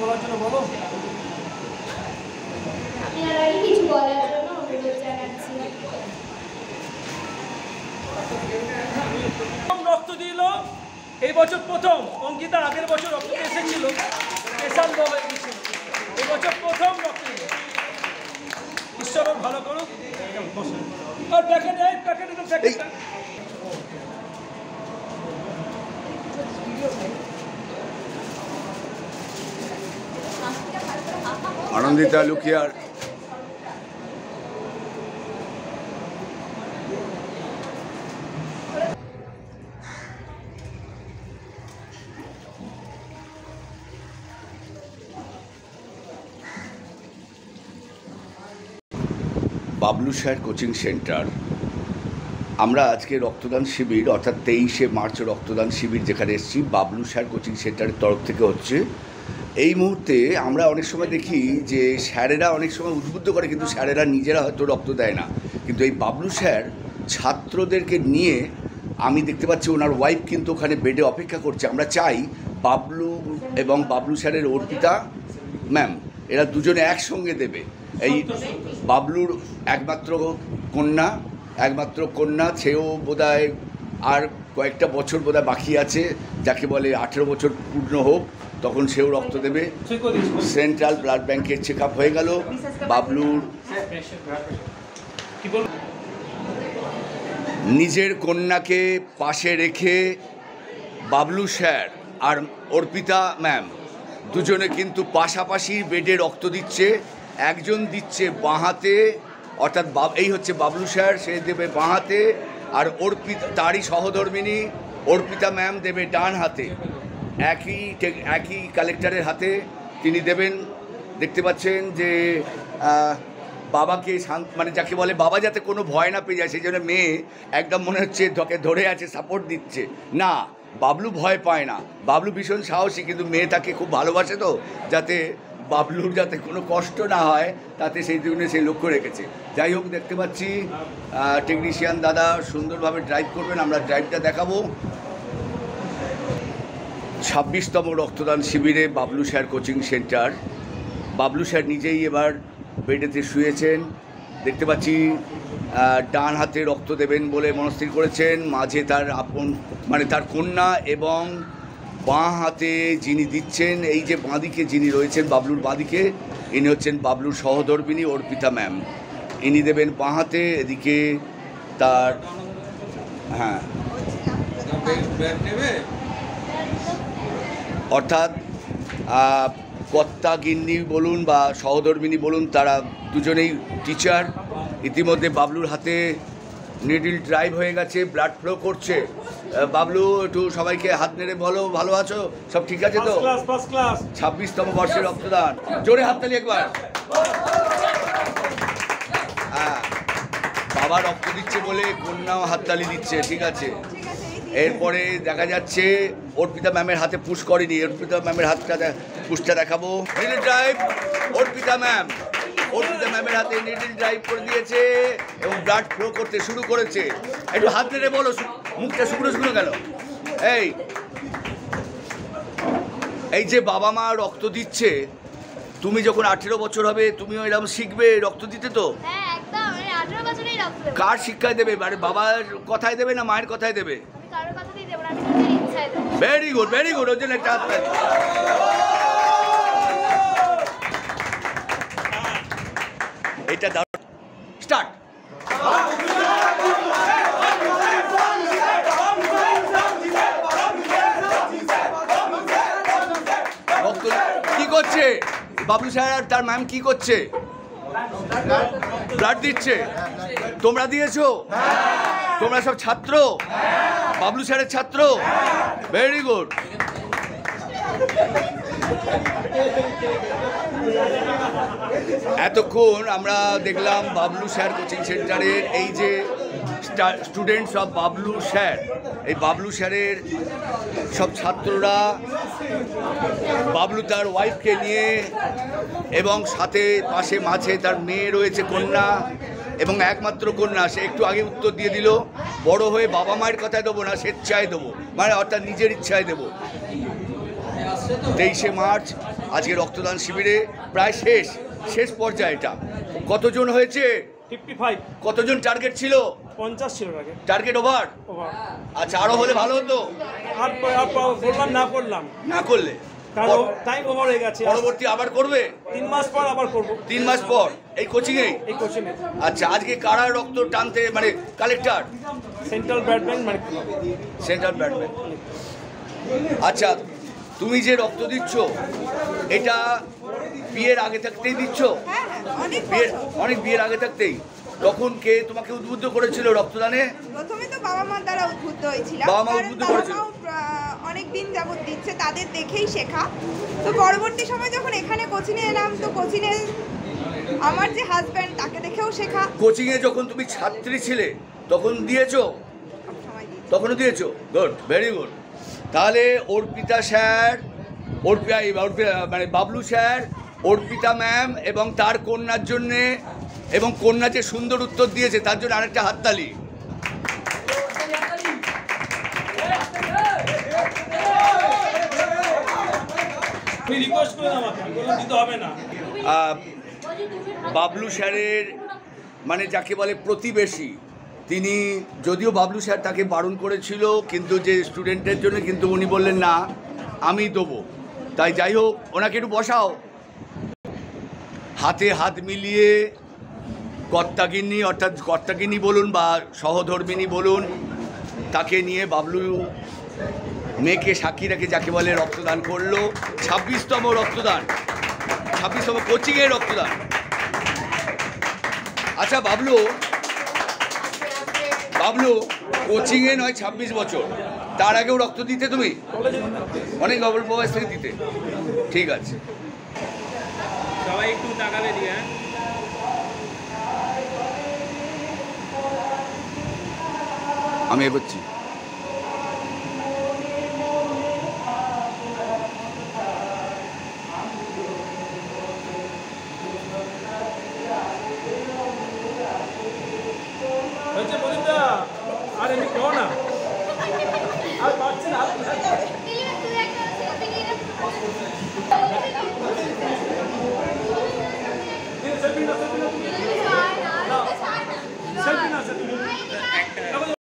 বলার জন্য বলো। রক্ত দিল এই বছর প্রথম, অঙ্কিতা আগের বছর রক্ত এসেছিল, এই বছর প্রথম রক্ত দিল। ঈশ্বর ভালো করুক। আর প্যাকেট প্যাকেটটা আনন্দিতা লুকিয়ার বাবলু স্যার কোচিং সেন্টার। আমরা আজকে রক্তদান শিবির অর্থাৎ 23শে মার্চ রক্তদান শিবির যেখানে এসেছি বাবলু স্যার কোচিং সেন্টারের তরফ থেকে হচ্ছে। এই মুহূর্তে আমরা অনেক সময় দেখি যে স্যারেরা অনেক সময় উদ্বুদ্ধ করে, কিন্তু স্যারেরা নিজেরা হয়তো রক্ত দেয় না। কিন্তু এই বাবলু স্যার ছাত্রদেরকে নিয়ে, আমি দেখতে পাচ্ছি ওনার ওয়াইফ কিন্তু ওখানে বেডে অপেক্ষা করছে। আমরা চাই বাবলু এবং বাবলু স্যারের অর্পিতা ম্যাম এরা দুজনে একসঙ্গে দেবে। এই বাবলুর একমাত্র কন্যা, সেও বোধহয় আর কয়েকটা বছর বোধহয় বাকি আছে, যাকে বলে 18 বছর পূর্ণ হোক, তখন সেও রক্ত দেবে। সেন্ট্রাল ব্লাড ব্যাংকের চেক আপ হয়ে গেল। বাবলুর নিজের কন্যাকে পাশে রেখে বাবলু স্যার আর অর্পিতা ম্যাম দুজনে কিন্তু পাশাপাশি বেডে রক্ত দিচ্ছে। একজন দিচ্ছে বাঁ হাতে, অর্থাৎ এই হচ্ছে বাবলু স্যার, সে দেবে বাঁ হাতে, আর অর্পিতা তারই সহধর্মিনী অর্পিতা ম্যাম দেবে ডান হাতে। একই কালেক্টরের হাতে তিনি দেবেন। দেখতে পাচ্ছেন যে বাবাকে মানে যাকে বলে বাবা যাতে কোনো ভয় না পেয়ে যায়, সেই জন্য মেয়ে একদম মনে হচ্ছে ধরে আছে, সাপোর্ট দিচ্ছে। না, বাবলু ভয় পায় না, বাবলু ভীষণ সাহসী, কিন্তু মেয়ে তাকে খুব ভালোবাসে, তো যাতে বাবলুর যাতে কোনো কষ্ট না হয় তাতে সেই জন্য সেই লক্ষ্য রেখেছে। যাই হোক, দেখতে পাচ্ছি টেকনিশিয়ান দাদা সুন্দরভাবে ড্রাইভ করবেন, আমরা ড্রাইভটা দেখাবো। 26তম রক্তদান শিবিরে Bablu sir coaching centre. Bablu sir নিজেই এবার বেডেতে শুয়েছেন। দেখতে পাচ্ছি ডান হাতে রক্ত দেবেন বলে মনস্থির করেছেন, মাঝে তার মানে তার কন্যা, এবং বাঁ হাতে যিনি দিচ্ছেন, এই যে বাঁদিকে যিনি রয়েছেন বাবলুর বাঁদিকে, ইনি হচ্ছেন বাবলুর সহধর্মিনী অর্পিতা ম্যাম। ইনি দেবেন বাঁ হাতে, এদিকে তার অর্থাৎ কর্তা গিন্নি বলুন বা সহধর্মিনী বলুন, তারা দুজনেই টিচার। ইতিমধ্যে বাবলুর হাতে নিডল ড্রাইভ হয়ে গেছে, ব্লাড ফ্লো করছে। বাবলু একটু সবাইকে হাত নেড়ে বলো, ভালো আছো, সব ঠিক আছে তো? 26তম বর্ষের রক্তদান, জোরে হাততালি একবার। হ্যাঁ, বাবা রক্ত দিচ্ছে বলে কন্যাও হাততালি দিচ্ছে, ঠিক আছে। এরপরে দেখা যাচ্ছে অর্পিতা ম্যামের হাতে পুশ করেনি, অর্পিতা ম্যামের পুশটা দেখাবো। নিডল ড্রাইভ, অর্পিতা ম্যামের হাতে নিডল ড্রাইভ করে দিয়েছে এবং ব্লাড ফ্লো করতে শুরু করেছে। একটু হাত নেড়ে বলো, মুখটা শুকনো গেল। এই যে বাবা মা রক্ত দিচ্ছে, তুমি যখন 18 বছর হবে তুমিও এরকম শিখবে রক্ত দিতে। তো কার শিক্ষায় দেবে, মানে বাবার কথায় দেবে না মায়ের কথায় দেবে? ভেরি গুড, ওর জন্য একটা হাত। এটা স্টার্ট। কি করছে বাবলু স্যার আর তার ম্যাম, কি করছে? ব্লাড দিচ্ছে। তোমরা দিয়েছো? তোমরা সব ছাত্র, বাবলু স্যারের ছাত্র? Very good. এতক্ষণ আমরা দেখলাম বাবলু স্যার কোচিং সেন্টারের এই যে স্টুডেন্টস অফ বাবলু স্যার, এই বাবলু স্যারের সব ছাত্ররা বাবলু তার ওয়াইফকে নিয়ে, এবং সাথে পাশে মাঝে তার মেয়ে রয়েছে, কন্যা, এবং একমাত্র কন্যা। সে একটু আগে উত্তর দিয়ে দিল, বড় হয়ে বাবা মায়ের কথায় দেবো না, স্বেচ্ছায় দেবো, মানে অর্থাৎ নিজের ইচ্ছায় দেবো। 23শে মার্চ আজকে রক্তদান শিবিরে প্রায় শেষ পর্যায়ে এটা। কতজন হয়েছে? 55। কতজন টার্গেট ছিল? 50 ছিল টার্গেট ওভার। আচ্ছা, আরো হলে ভালো হতো। আর করলাম না করলে কারণ টাইম ওভার হয়ে গেছে। পরবর্তী আবার করবে? 3 মাস পর আবার করব। 3 মাস পর এই কোচিং এ? এই কোচিং এ। আচ্ছা, আজকে কারা রক্ত টানতে মানে কালেক্টর? সেন্ট্রাল ব্লাড ব্যাংক মানে সেন্ট্রাল ব্লাড ব্যাংক। আচ্ছা, তুমি যে রক্ত দিচ্ছ এটা বিয়ের আগে থাকতেই দিচ্ছ? অনেক বিয়ের আগে থাকতেই। তখন কে তোমাকে উদ্বুদ্ধ করেছিল রক্তদানে? প্রথমে তো বাবা মা দ্বারা উদ্বুদ্ধ হয়েছিলাম। বাবা মা উদ্বুদ্ধ করেছিল? অনেক দিন যাবত দিচ্ছে, তাদের দেখেই শেখা। তো পরবর্তী সময় যখন এখানে কোচিংয়ে এলাম, তো কোচিংয়ে আমার যে হাজব্যান্ড তাকে দেখেও শেখা। কোচিংয়ে যখন তুমি ছাত্রী ছিলে তখন দিয়েছো? তখনও দিয়েছো? Good, very good. তাহলে অর্পিতা স্যার, মানে বাবলু স্যার, অর্পিতা ম্যাম এবং তার কন্যার জন্যে, এবং কন্যা যে সুন্দর উত্তর দিয়েছে তার জন্য আরেকটা হাততালি। বাবলু স্যারের মানে যাকে বলে প্রতিবেশী, তিনি যদিও বাবলু স্যার তাকে বারণ করেছিল কিন্তু যে স্টুডেন্টের জন্য, কিন্তু উনি বললেন না আমি দেবো। তাই যাই হোক, ওনাকে একটু বসাও। হাতে হাত মিলিয়ে কর্তাগিন্নি, অর্থাৎ কর্তাগিন্নি বলুন বা সহধর্মিনী বলুন, তাকে নিয়ে বাবলু মেয়েকে সাক্ষী রেখে যাকে বলে রক্তদান করলো। 26তম রক্তদান, 26তম কোচিংয়ের রক্তদান। আচ্ছা বাবলু, কোচিংয়ে নয় 26 বছর, তার আগেও রক্ত দিতে তুমি? অনেক অল্প বয়স থেকে দিতে। ঠিক আছে, সবাই একটু তাকাবে দিয়ে। আমি এগোচ্ছি।